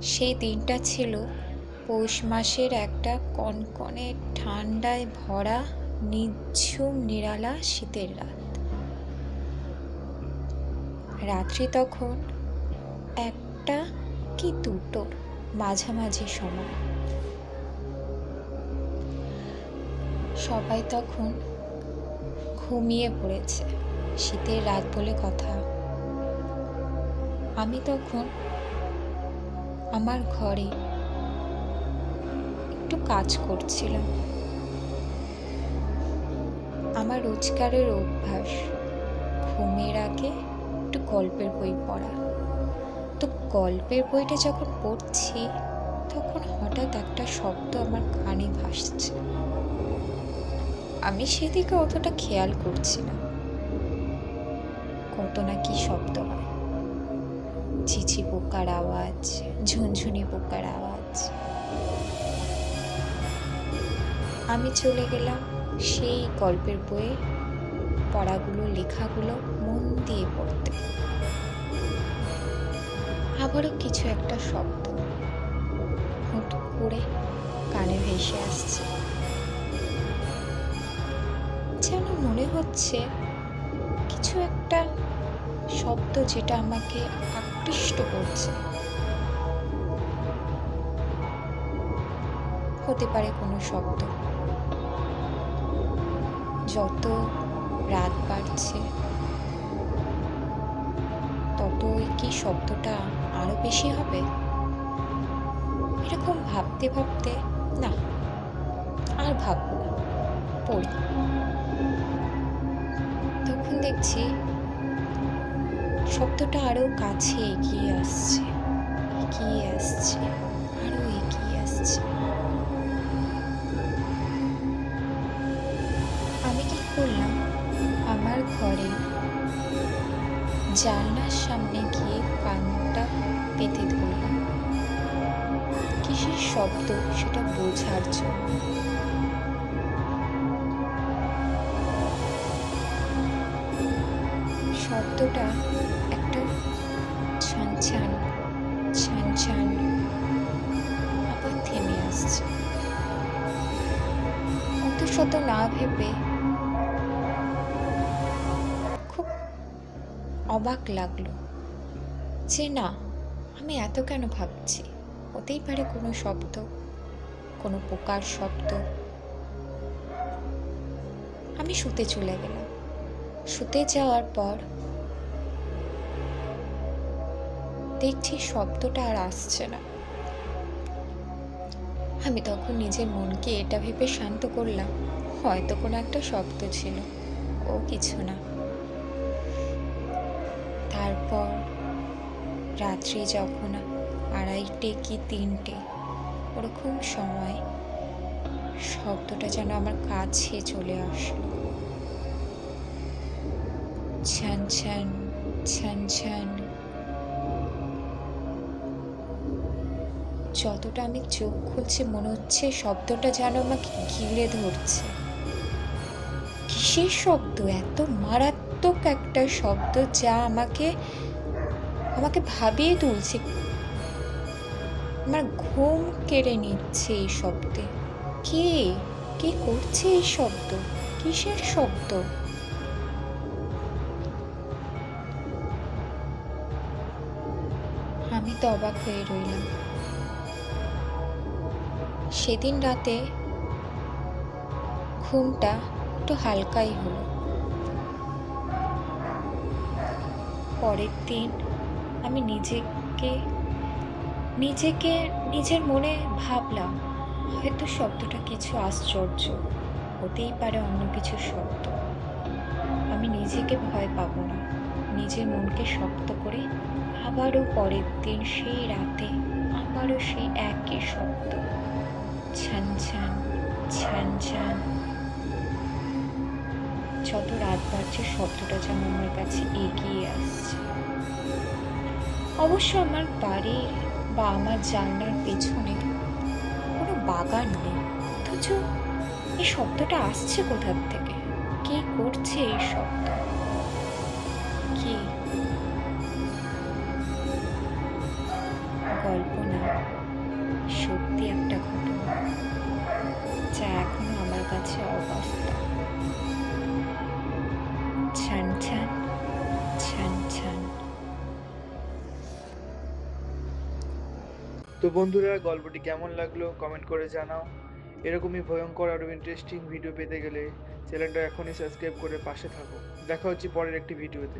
সেই দিনটা ছিল পৌষ মাসের একটা কনকনে ঠান্ডায় ভরা নিঝুম নিরালা শীতের রাত। রাত্রি তখন একটা কি দুটোর মাঝামাঝি সময়। সবাই তখন ঘুমিয়ে পড়েছে, শীতের রাত বলে কথা। আমি তখন আমার ঘরে একটু কাজ করছিলাম। আমার রোজকারের অভ্যাস ঘুমের আগে একটু গল্পের বই পড়া। তো গল্পের বইটা যখন পড়ছি তখন হঠাৎ একটা শব্দ আমার কানে ভাসছে। আমি সেদিকে অতটা খেয়াল করছি না, কত না কি শব্দ হয়, ঝিঝি পোকার আওয়াজ, ঝুনঝুনি পোকার আওয়াজ। আমি চলে গেলাম সেই গল্পের বইয়ে পড়াগুলো, লেখাগুলো মন দিয়ে পড়তে। আবারও কিছু একটা শব্দ হুট করে কানে ভেসে আসছে। যেন মনে হচ্ছে কিছু একটা শব্দ যেটা আমাকে আকৃষ্ট করছে। হতে পারে কোনো শব্দ। যত রাত বাড়ছে ততই কি শব্দটা আরো বেশি হবে? এরকম ভাবতে ভাবতে না, আর ভাববো না, পড়ি। তখন দেখছি শব্দটা আরো কাছে এগিয়ে আসছে, এগিয়ে আসছে, আরো এগিয়ে আসছে। আমি কি করলাম, আমার ঘরে জানলার সামনে গিয়ে কানটা পেতে ধরলাম কিসের শব্দ সেটা বোঝার জন্য। শব্দটা একটা ছান ছান ছান ছান, আবার থেমে আসছে। অত শত না ভেবে খুব অবাক লাগলো যে না, আমি এত কেন ভাবছি, হতেই পারে কোনো শব্দ, কোনো পোকার শব্দ। আমি শুতে চলে গেলাম। শুতে যাওয়ার পর দেখছি শব্দটা আর আসছে না। আমি তখন নিজের মনকে এটা ভেবে শান্ত করলাম, হয়তো কোনো একটা শব্দ ছিল, ও কিছু না। তারপর রাত্রি যখন 2:30 কি 3টে ওরকম সময় শব্দটা যেন আমার কাছে চলে আসলো। ছান ছান ছান ছান। যতটা আমি চোখ খুলছি মনে হচ্ছে শব্দটা যেন আমাকে ঘিরে ধরছে। কিসের শব্দ? এত মারাত্মক একটা শব্দ যা আমাকে ভাবিয়ে তুলছে। আমার ঘুম কেড়ে নিচ্ছে এই শব্দে। কে করছে এই শব্দ? কিসের শব্দ? আমি তো অবাক হয়ে রইলাম। সেদিন রাতে ঘুমটা একটু হালকাই হলো। পরের দিন আমি নিজের মনে ভাবলাম, হয়তো শব্দটা কিছু আশ্চর্য, হতেই পারে অন্য কিছু শব্দ। আমি নিজেকে ভয় পাবো না, নিজের মনকে শক্ত করে আবারও পরের দিন সেই রাতে আবারও সেই একই শব্দ, ছান ছান ছান ছান। যত রাত বাড়ছে শব্দটা যেন আমার কাছে এগিয়ে আসছে। অবশ্য আমার বাড়ির বা আমার জানলার পেছনে কোনো বাগান নেই, অথচ এই শব্দটা আসছে কোথার থেকে? কে করছে এই শব্দ? কি? গল্প না, আছে অবস্থা। ছ্যান ছ্যান, ছ্যান ছ্যান। তো বন্ধুরা, গল্পটি কেমন লাগলো কমেন্ট করে জানাও। এরকমই ভয়ঙ্কর আরও ইন্টারেস্টিং ভিডিও পেতে গেলে চ্যানেলটা এখনই সাবস্ক্রাইব করে পাশে থাকো। দেখা হচ্ছে পরের একটি ভিডিওতে।